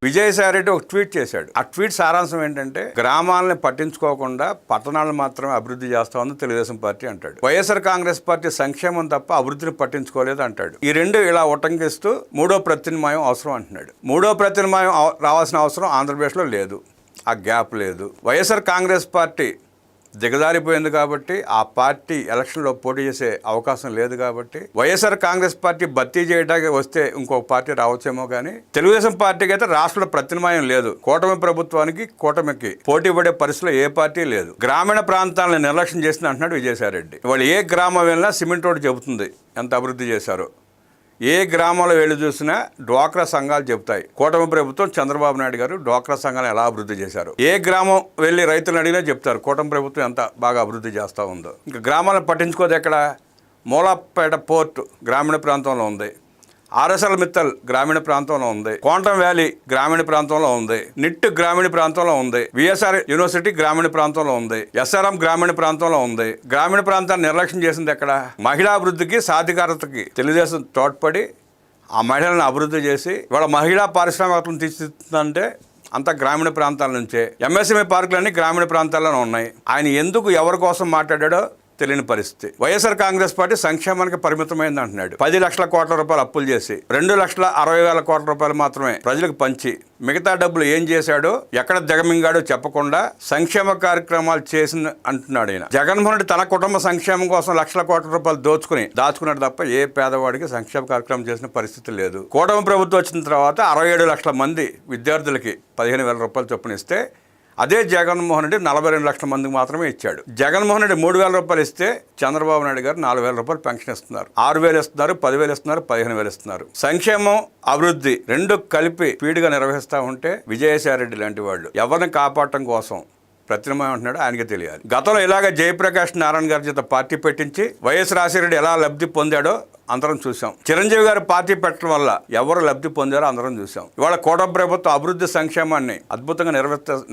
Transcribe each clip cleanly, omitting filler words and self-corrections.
విజయసాయిరెడ్డి ఒక ట్వీట్ చేశాడు. ఆ ట్వీట్ సారాంశం ఏంటంటే, గ్రామాలని పట్టించుకోకుండా పట్టణాలను మాత్రమే అభివృద్ధి చేస్తామని తెలుగుదేశం పార్టీ అంటాడు. వైఎస్ఆర్ కాంగ్రెస్ పార్టీ సంక్షేమం తప్ప అభివృద్ధిని పట్టించుకోలేదు అంటాడు. ఈ రెండు ఇలా ఉటంకిస్తూ మూడో ప్రత్యామ్నాయం అవసరం అంటున్నాడు. మూడో ప్రత్యామ్నాయం రావాల్సిన అవసరం ఆంధ్రప్రదేశ్లో లేదు. ఆ గ్యాప్ లేదు. వైఎస్ఆర్ కాంగ్రెస్ పార్టీ దిగజారిపోయింది కాబట్టి ఆ పార్టీ ఎలక్షన్లో పోటీ చేసే అవకాశం లేదు కాబట్టి వైఎస్ఆర్ కాంగ్రెస్ పార్టీ భర్తీ చేయడానికి వస్తే ఇంకొక పార్టీ రావచ్చేమో కానీ తెలుగుదేశం పార్టీకి అయితే రాష్ట్రంలో ప్రత్యామ్నాయం లేదు. కూటమికి పోటీ పడే పరిస్థితిలో ఏ పార్టీ లేదు. గ్రామీణ ప్రాంతాలను నిర్లక్ష్యం చేసింది అంటున్నాడు విజయసాయిరెడ్డి. వాళ్ళు ఏ గ్రామం వెళ్ళినా సిమెంట్ రోడ్డు చెబుతుంది ఎంత అభివృద్ధి చేశారో. ఏ గ్రామంలో వెళ్ళి చూసినా డ్వాక్రా సంఘాలు చెబుతాయి కూటమి ప్రభుత్వం చంద్రబాబు నాయుడు గారు డ్వాక్రా సంఘాలు ఎలా అభివృద్ధి చేశారు. ఏ గ్రామం వెళ్ళి రైతులను అడిగినా చెప్తారు కూటమి ప్రభుత్వం ఎంత బాగా అభివృద్ధి చేస్తూ ఉందో. ఇంకా గ్రామాలను పట్టించుకోదు. ఎక్కడ? మూలాపేట పోర్టు గ్రామీణ ప్రాంతంలో ఉంది. ఆర్ఎస్ఎల్ మిత్తల్ గ్రామీణ ప్రాంతంలో ఉంది. క్వాంటమ్ వ్యాలీ గ్రామీణ ప్రాంతంలో ఉంది. నిట్ గ్రామీణ ప్రాంతంలో ఉంది. విఎస్ఆర్ యూనివర్సిటీ గ్రామీణ ప్రాంతంలో ఉంది. ఎస్ఆర్ఎం గ్రామీణ ప్రాంతంలో ఉంది. గ్రామీణ ప్రాంతాన్ని నిర్లక్ష్యం చేసింది ఎక్కడ? మహిళాభివృద్ధికి సాధికారతకి తెలుగుదేశం తోడ్పడి ఆ మహిళలను అభివృద్ధి చేసి వాళ్ళ మహిళా పారిశ్రామికతలను తీర్చిదిద్దుతుందంటే అంతా గ్రామీణ ప్రాంతాల నుంచే. ఎంఎస్ఎంఈ పార్కులన్నీ గ్రామీణ ప్రాంతాల్లోనే ఉన్నాయి. ఆయన ఎందుకు ఎవరి కోసం మాట్లాడాడో తెలియని పరిస్థితి. వైఎస్ఆర్ కాంగ్రెస్ పార్టీ సంక్షేమానికి పరిమితమైంది అంటున్నాడు. 10 లక్షల కోట్ల రూపాయలు అప్పులు చేసి 2,60,000 కోట్ల రూపాయలు మాత్రమే ప్రజలకు పంచి మిగతా డబ్బులు ఏం చేశాడో ఎక్కడ దిగమింగాడో చెప్పకుండా సంక్షేమ కార్యక్రమాలు చేసిన అంటున్నాడు ఆయన. జగన్మోహన్ రెడ్డి తన కుటుంబ సంక్షేమం కోసం లక్షల కోట్ల రూపాయలు దాచుకున్నాడు తప్ప ఏ పేదవాడికి సంక్షేమ కార్యక్రమం చేసిన పరిస్థితి లేదు. కూటమి ప్రభుత్వం వచ్చిన తర్వాత 67 లక్షల మంది విద్యార్థులకి 15,000 రూపాయలు చొప్పున ఇస్తే అదే జగన్మోహన్ రెడ్డి 42 లక్షల మందికి మాత్రమే ఇచ్చాడు. జగన్మోహన్ రెడ్డి 3,000 రూపాయలు ఇస్తే చంద్రబాబు నాయుడు గారు 4,000 రూపాయలు పెన్షన్ ఇస్తున్నారు. 6,000 ఇస్తున్నారు, 10,000 ఇస్తున్నారు, 15,000 ఇస్తున్నారు. సంక్షేమం అభివృద్ధి రెండు కలిపి స్పీడ్గా నిర్వహిస్తూ ఉంటే విజయసాయిరెడ్డి లాంటి వాళ్ళు ఎవరిని కాపాడటం కోసం ప్రత్యామ్నాయం అంటున్నాడు ఆయనకే తెలియాలి. గతంలో ఇలాగ జయప్రకాష్ నారాయణ గారి చేత పార్టీ పెట్టించి వైఎస్ రాజశేఖర ఎలా లబ్ధి పొందాడో అందరం చూసాం. చిరంజీవి గారు పార్టీ పెట్టడం వల్ల ఎవరు లబ్ధి పొందారో అందరం చూసాం. ఇవాళ కూటమి ప్రభుత్వం అభివృద్ధి సంక్షేమాన్ని అద్భుతంగా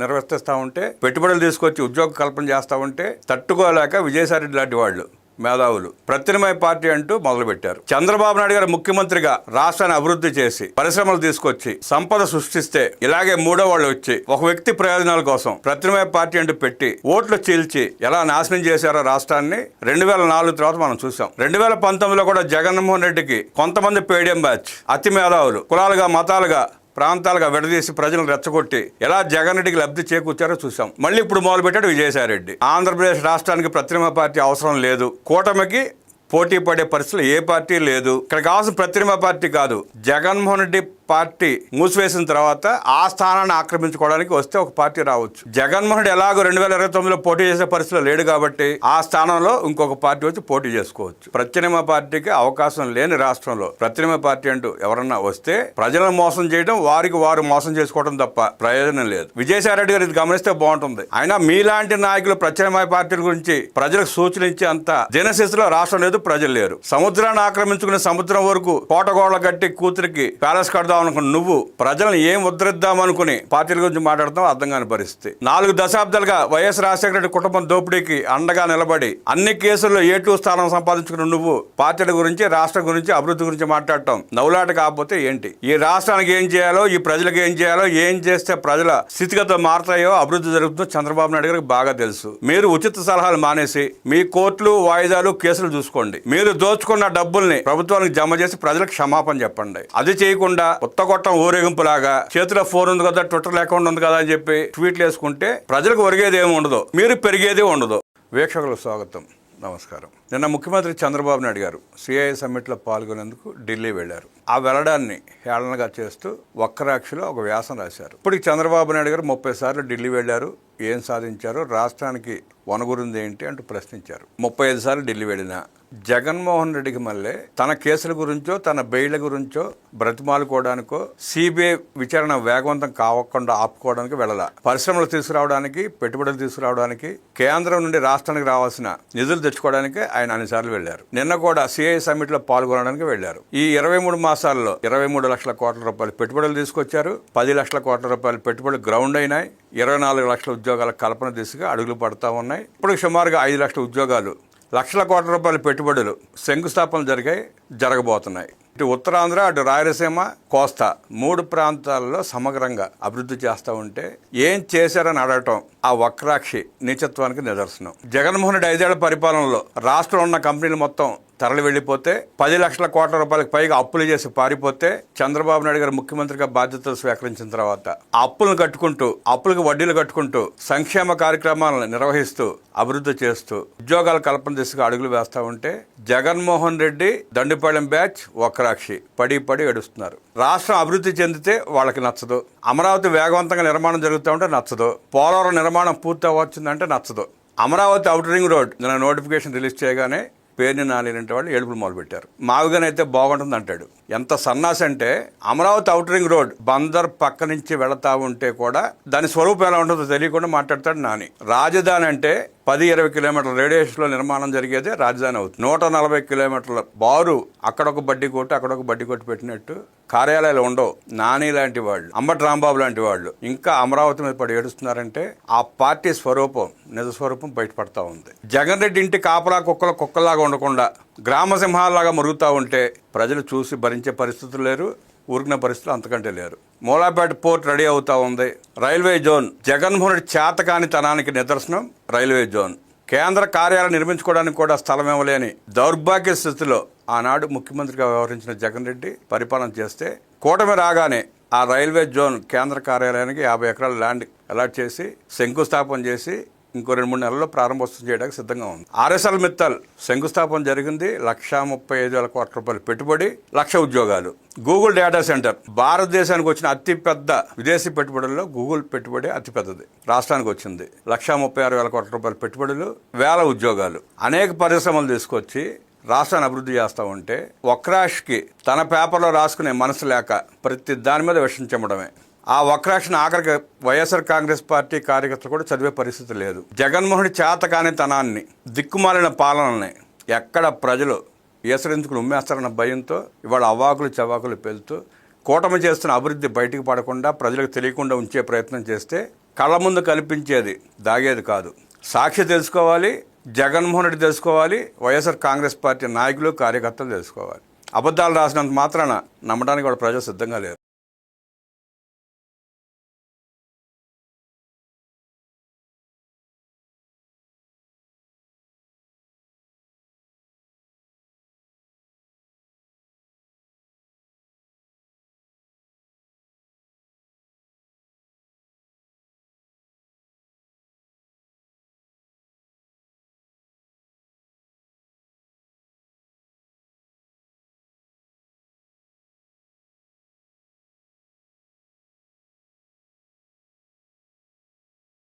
నిర్వర్తిస్తూ ఉంటే, పెట్టుబడులు తీసుకొచ్చి ఉద్యోగ కల్పన చేస్తూ ఉంటే తట్టుకోలేక విజయసాయిరెడ్డి లాంటి వాళ్ళు మేధావులు ప్రత్యామ్నాయ పార్టీ అంటూ మొదలుపెట్టారు. చంద్రబాబు నాయుడు గారు ముఖ్యమంత్రిగా రాష్ట్రాన్ని అభివృద్ధి చేసి పరిశ్రమలు తీసుకొచ్చి సంపద సృష్టిస్తే ఇలాగే మూడో వాళ్ళు వచ్చి ఒక వ్యక్తి ప్రయోజనాల కోసం ప్రత్యామ్నాయ పార్టీ అంటూ పెట్టి ఓట్లు చీల్చి ఎలా నాశనం చేశారో రాష్ట్రాన్ని 2004 తర్వాత మనం చూసాం. 2019లో కూడా జగన్మోహన్ రెడ్డికి కొంతమంది పేడిఎం బ్యాచ్ అతి మేధావులు కులాలుగా మతాలుగా ప్రాంతాలుగా విడదీసి ప్రజలను రెచ్చగొట్టి ఎలా జగన్ రెడ్డికి లబ్ధి చేకూర్చారో చూసాం. మళ్ళీ ఇప్పుడు మొదలుపెట్టాడు విజయసాయిరెడ్డి. ఆంధ్రప్రదేశ్ రాష్ట్రానికి ప్రత్యామ్నాయ పార్టీ అవసరం లేదు. కూటమికి పోటీ పడే పరిస్థితులు ఏ పార్టీ లేదు. ఇక్కడ కావాల్సిన ప్రత్యామ్నాయ పార్టీ కాదు. జగన్మోహన్ రెడ్డి పార్టీ మూసివేసిన తర్వాత ఆ స్థానాన్ని ఆక్రమించుకోవడానికి వస్తే ఒక పార్టీ రావచ్చు. జగన్మోహన్ రెడ్డి ఎలాగో 2029లో పోటీ చేసే పరిస్థితిలో లేడు కాబట్టి ఆ స్థానంలో ఇంకొక పార్టీ వచ్చి పోటీ చేసుకోవచ్చు. ప్రత్యామ్నాయ పార్టీకి అవకాశం లేని రాష్ట్రంలో ప్రత్యామ్నాయ పార్టీ అంటూ ఎవరన్నా వస్తే ప్రజలను మోసం చేయడం, వారికి వారు మోసం చేసుకోవడం తప్ప ప్రయోజనం లేదు. విజయసాయిరెడ్డి గారు ఇది గమనిస్తే బాగుంటుంది. అయినా మీలాంటి నాయకులు ప్రత్యామ్నాయ పార్టీల గురించి ప్రజలకు సూచనించే అంత దినశిస్తులో రాష్ట్రం లేదు, ప్రజలు లేరు. సముద్రాన్ని ఆక్రమించుకునే సముద్రం వరకు కోటగోళ్ల కట్టి కూతురికి ప్యాలెస్ కడదాం అనుకుని నువ్వు ప్రజలను ఏం ఉద్ధరిద్దామనుకుని పార్టీల గురించి మాట్లాడతాం అర్థం కాని పరిస్థితి. 4 దశాబ్దాలుగా వైఎస్ రాజశేఖర రెడ్డి కుటుంబం దోపిడీకి అండగా నిలబడి అన్ని కేసుల్లో A2 స్థానం సంపాదించుకున్న నువ్వు పార్టీల గురించి, రాష్ట్రం గురించి, అభివృద్ధి గురించి మాట్లాడటం నవ్వులాట కాకపోతే ఏంటి? ఈ రాష్ట్రానికి ఏం చేయాలో, ఈ ప్రజలకు ఏం చేయాలో, ఏం చేస్తే ప్రజల స్థితిగతులు మారుతాయో, అభివృద్ధి జరుగుతుందో చంద్రబాబు నాయుడు గారికి బాగా తెలుసు. మీరు ఉచిత సలహాలు మానేసి మీ కోర్టులు, వాయిదాలు, కేసులు చూసుకోండి. మీరు దోచుకున్న డబ్బుల్ని ప్రభుత్వానికి జమ చేసి ప్రజలకు క్షమాపణ చెప్పండి. అది చేయకుండా కొట్టం ఊరేగింపులాగా చేతిలో ఫోన్ ఉంది కదా, ట్విట్టర్ అకౌంట్ ఉంది కదా అని చెప్పి ట్వీట్లు వేసుకుంటే ప్రజలకు ఒరిగేది ఏమి ఉండదు, మీరు పెరిగేది ఉండదు. వీక్షకులకు స్వాగతం, నమస్కారం. నిన్న ముఖ్యమంత్రి చంద్రబాబు నాయుడు గారు సిఐఏ సమ్మిట్లో పాల్గొనేందుకు ఢిల్లీ వెళ్లారు. ఆ వెళ్లడాన్ని హేళనగా చేస్తూ వక్రాక్షిలో ఒక వ్యాసం రాశారు. ఇప్పటికి చంద్రబాబు నాయుడు గారు 30 సార్లు ఢిల్లీ వెళ్లారు, ఏం సాధించారో, రాష్ట్రానికి వనగురింది ఏంటి అంటూ ప్రశ్నించారు. 35 సార్లు ఢిల్లీ వెళ్ళినా జగన్మోహన్ రెడ్డికి మళ్ళీ తన కేసుల గురించో, తన బెయిళ్ల గురించో బ్రతిమాలుకోవడానికో, సిబిఐ విచారణ వేగవంతం కావకుండా ఆపుకోవడానికి వెళ్ళాల. పరిశ్రమలు తీసుకురావడానికి, పెట్టుబడులు తీసుకురావడానికి, కేంద్రం నుండి రాష్ట్రానికి రావాల్సిన నిధులు తెచ్చుకోవడానికి ఆయన అన్నిసార్లు వెళ్లారు. నిన్న కూడా సిఐ సమ్మిట్ లో పాల్గొనడానికి వెళ్లారు. ఈ 23 మాసాల్లో 23 లక్షల కోట్ల రూపాయలు పెట్టుబడులు తీసుకొచ్చారు. 10 లక్షల కోట్ల రూపాయలు పెట్టుబడులు గ్రౌండ్ అయినాయి. 24 లక్షల ఉద్యోగాల కల్పన దిశగా అడుగులు పడతా ఉన్నాయి. ఇప్పుడు సుమారుగా 5 లక్షల ఉద్యోగాలు, లక్షల కోట్ల రూపాయల పెట్టుబడులు, శంకుస్థాపనలు జరగబోతున్నాయి. ఇటు ఉత్తరాంధ్ర, అటు రాయలసీమ, కోస్తా 3 ప్రాంతాల్లో సమగ్రంగా అభివృద్ధి చేస్తూ ఉంటే ఏం చేశారని అడగటం ఆ వక్రాక్షి నీచత్వానికి నిదర్శనం. జగన్మోహన్ రెడ్డి 5 ఏళ్ల పరిపాలనలో రాష్ట్రంలో ఉన్న కంపెనీలు మొత్తం తరలి వెళ్ళిపోతే 10 లక్షల కోట్ల రూపాయలకు పైగా అప్పులు చేసి పారిపోతే చంద్రబాబు నాయుడు గారు ముఖ్యమంత్రిగా బాధ్యతలు స్వీకరించిన తర్వాత ఆ అప్పులను కట్టుకుంటూ, అప్పులకు వడ్డీలు కట్టుకుంటూ, సంక్షేమ కార్యక్రమాలను నిర్వహిస్తూ, అభివృద్ధి చేస్తూ, ఉద్యోగాల కల్పన దిశగా అడుగులు వేస్తూ ఉంటే జగన్మోహన్ రెడ్డి, దండుపాళెం బ్యాచ్ వక్రాక్షి పడి ఏడుస్తున్నారు. రాష్ట్రం అభివృద్ధి చెందితే వాళ్ళకి నచ్చదు, అమరావతి వేగవంతంగా నిర్మాణం జరుగుతూ ఉంటే నచ్చదు, పోలవరం నిర్మాణం పూర్తి అవ్వచ్చిందంటే నచ్చదు. Amaravati outer ring road notification release చేయగానే పేరుని నానిలంటే వాళ్ళు ఏడుపులు మొదలుపెట్టారు. మావిగానైతే బాగుంటుంది అంటాడు. ఎంత సన్నాసి అంటే Amaravati outer ring road Bandar పక్క నుంచి వెళతా ఉంటే కూడా దాని స్వరూపం ఎలా ఉంటుందో తెలియకుండా మాట్లాడతాడు నాని. రాజధాని అంటే 10-20 కిలోమీటర్ల రేడియేషన్లో నిర్మాణం జరిగేదే రాజధాని అవుతుంది. 140 కిలోమీటర్ల బారు అక్కడొక బడ్డీ కొట్టు, అక్కడొక బడ్డీ కొట్టు పెట్టినట్టు కార్యాలయాలు ఉండవు. నాని లాంటి వాళ్ళు, అంబటి రాంబాబు లాంటి వాళ్ళు ఇంకా అమరావతి మీద పడి ఏడుస్తున్నారంటే ఆ పార్టీ స్వరూపం, నిజ స్వరూపం బయటపడతా ఉంది. జగన్ రెడ్డి ఇంటి కాపలా కుక్కలాగా ఉండకుండా గ్రామ సింహాలలాగా మరుగుతూ ఉంటే ప్రజలు చూసి భరించే పరిస్థితులు లేరు, ఊరికిన పరిస్థితులు అంతకంటే లేరు. మూలాపేట పోర్ట్ రెడీ అవుతా ఉంది. రైల్వే జోన్ జగన్మోహన్ రెడ్డి చేతకాని తనానికి నిదర్శనం. రైల్వే జోన్ కేంద్ర కార్యాలయం నిర్మించుకోవడానికి కూడా స్థలం ఇవ్వలేని దౌర్భాగ్య స్థితిలో ఆనాడు ముఖ్యమంత్రిగా వ్యవహరించిన జగన్ రెడ్డి పరిపాలన చేస్తే కూటమి రాగానే ఆ రైల్వే జోన్ కేంద్ర కార్యాలయానికి 50 ఎకరాల ల్యాండ్ అలాట్ చేసి శంకుస్థాపన చేసి ఇంకో 2-3 నెలల్లో ప్రారంభోత్సవం చేయడానికి సిద్ధంగా ఉంది. ఆర్ఎస్ఎల్ మిత్తల్ శంకుస్థాపన జరిగింది. 1,35,000 కోట్ల రూపాయలు పెట్టుబడి, 1,00,000 ఉద్యోగాలు. గూగుల్ డేటా సెంటర్ భారతదేశానికి వచ్చిన అతిపెద్ద విదేశీ పెట్టుబడుల్లో గూగుల్ పెట్టుబడి అతిపెద్దది. రాష్ట్రానికి వచ్చింది 1,36,000 కోట్ల రూపాయల పెట్టుబడులు, 1,000 ఉద్యోగాలు. అనేక పరిశ్రమలు తీసుకొచ్చి రాష్ట్రాన్ని అభివృద్ధి చేస్తూ ఉంటే వక్రాష్కి తన పేపర్లో రాసుకునే మనసు లేక ప్రతి దాని మీద విషం చెమ్మడమే. ఆ వక్రాక్షను ఆఖరికి వైఎస్ఆర్ కాంగ్రెస్ పార్టీ కార్యకర్తలు కూడా చదివే పరిస్థితి లేదు. జగన్మోహన్ చేతకాని తనాన్ని, దిక్కుమాలిన పాలనల్ని ఎక్కడ ప్రజలు ఈసరించుకుని ఉమ్మేస్తారన్న భయంతో ఇవాళ అవాకులు చవాకులు పెళ్తూ కూటమి చేస్తున్న అభివృద్ధి బయటికి పడకుండా ప్రజలకు తెలియకుండా ఉంచే ప్రయత్నం చేస్తే కళ్ళ ముందు కల్పించేది దాగేది కాదు. సాక్షి తెలుసుకోవాలి, జగన్మోహన్ రెడ్డి తెలుసుకోవాలి, వైఎస్ఆర్ కాంగ్రెస్ పార్టీ నాయకులు కార్యకర్తలు తెలుసుకోవాలి. అబద్ధాలు రాసినంత మాత్రాన నమ్మడానికి కూడా ప్రజలు సిద్ధంగా లేరు.